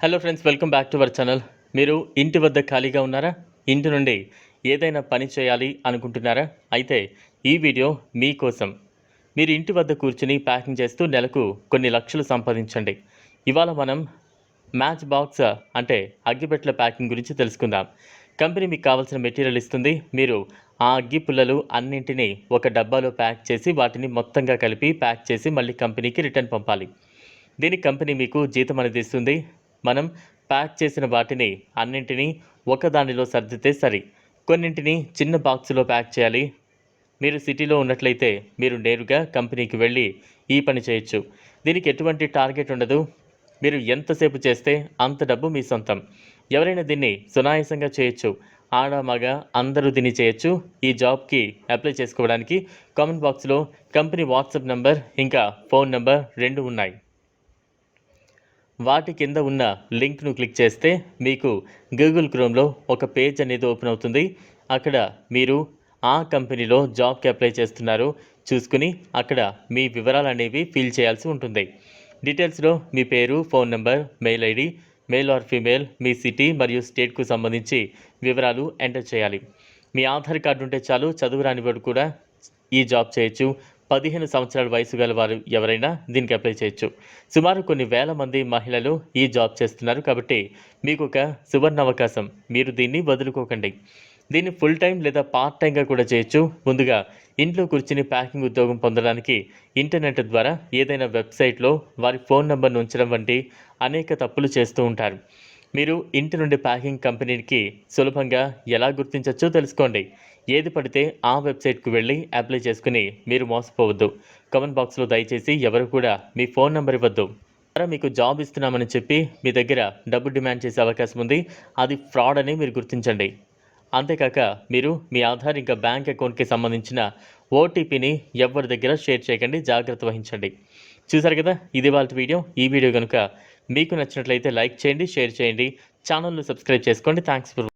Hello friends, welcome back to our channel. మీరు ఇంటి వద్ద ఖాళీగా ఉన్నారా? ఇంటి నుండి ఏదైనా పని చేయాలి అనుకుంటున్నారా? అయితే ఈ వీడియో మీకోసం. మీరు ఇంటి వద్ద కూర్చుని ప్యాకింగ్ చేస్తూ నెలకు కొన్ని లక్షలు సంపాదించండి. ఇవాళ మనం మ్యాచ్ బాక్స్ అంటే అగ్గిపెట్టెల ప్యాకింగ్ గురించి తెలుసుకుందాం. కంపెనీ మీకు కావాల్సిన మెటీరియల్ ఇస్తుంది. మీరు ఆ అగ్గి పుల్లలు అన్నింటినీ ఒక డబ్బాలో ప్యాక్ చేసి వాటిని మొత్తంగా కలిపి ప్యాక్ చేసి మళ్ళీ కంపెనీకి రిటర్న్ పంపాలి. దీనికి కంపెనీ మీకు జీతం అనేది ఇస్తుంది. మనం ప్యాక్ చేసిన వాటిని అన్నింటినీ ఒకదానిలో సర్దితే సరి. కొన్నింటిని చిన్న బాక్సులో ప్యాక్ చేయాలి. మీరు సిటీలో ఉన్నట్లయితే మీరు నేరుగా కంపెనీకి వెళ్ళి ఈ పని చేయొచ్చు. దీనికి ఎటువంటి టార్గెట్ ఉండదు. మీరు ఎంతసేపు చేస్తే అంత డబ్బు మీ సొంతం. ఎవరైనా దీన్ని సునాయాసంగా చేయొచ్చు. ఆడ మగ అందరూ దీన్ని చేయొచ్చు. ఈ జాబ్కి అప్లై చేసుకోవడానికి కామెంట్ బాక్స్లో కంపెనీ వాట్సాప్ నెంబర్ ఇంకా ఫోన్ నెంబర్ 2 ఉన్నాయి. వాటి కింద ఉన్న లింక్ను క్లిక్ చేస్తే మీకు గూగుల్ క్రోమ్లో ఒక పేజ్ అనేది ఓపెన్ అవుతుంది. అక్కడ మీరు ఆ కంపెనీలో జాబ్కి అప్లై చేస్తున్నారో చూసుకుని అక్కడ మీ వివరాలు అనేవి ఫిల్ చేయాల్సి ఉంటుంది. డీటెయిల్స్లో మీ పేరు, phone number, mail ID, male or female, me city మరియు స్టేట్కు సంబంధించి వివరాలు ఎంటర్ చేయాలి. మీ ఆధార్ కార్డు ఉంటే చాలు. చదువు రానివాడు కూడా ఈ జాబ్ చేయొచ్చు. 15 సంవత్సరాల వయసు గల వారు ఎవరైనా దీనికి అప్లై చేయొచ్చు. సుమారు కొన్ని వేల మంది మహిళలు ఈ జాబ్ చేస్తున్నారు. కాబట్టి మీకు ఒక సువర్ణ అవకాశం. మీరు దీన్ని వదులుకోకండి. దీన్ని ఫుల్ టైం లేదా పార్ట్ టైంగా కూడా చేయొచ్చు. ముందుగా ఇంట్లో కూర్చుని ప్యాకింగ్ ఉద్యోగం పొందడానికి ఇంటర్నెట్ ద్వారా ఏదైనా వెబ్సైట్లో వారి ఫోన్ నెంబర్ను ఉంచడం వంటి అనేక తప్పులు చేస్తూ ఉంటారు. మీరు ఇంటి నుండి ప్యాకింగ్ కంపెనీకి సులభంగా ఎలా గుర్తించవచ్చో తెలుసుకోండి. ఏది పడితే ఆ వెబ్సైట్కు వెళ్ళి అప్లై చేసుకుని మీరు మోసపోవద్దు. కామెంట్ బాక్స్లో దయచేసి ఎవరు కూడా మీ ఫోన్ నెంబర్ ఇవ్వద్దు. మీకు జాబ్ ఇస్తున్నామని చెప్పి మీ దగ్గర డబ్బు డిమాండ్ చేసే అవకాశం ఉంది. అది ఫ్రాడ్ అని మీరు గుర్తించండి. అంతేకాక మీరు మీ ఆధార్ ఇంకా బ్యాంక్ అకౌంట్కి సంబంధించిన ఓటీపీని ఎవరి దగ్గర షేర్ చేయకండి. జాగ్రత్త వహించండి. చూసారు కదా, ఇది వాళ్ళ వీడియో. ఈ వీడియో కనుక మీకు నచ్చినట్లయితే లైక్ చేయండి, షేర్ చేయండి, ఛానల్ను సబ్స్క్రైబ్ చేసుకోండి. Thanks for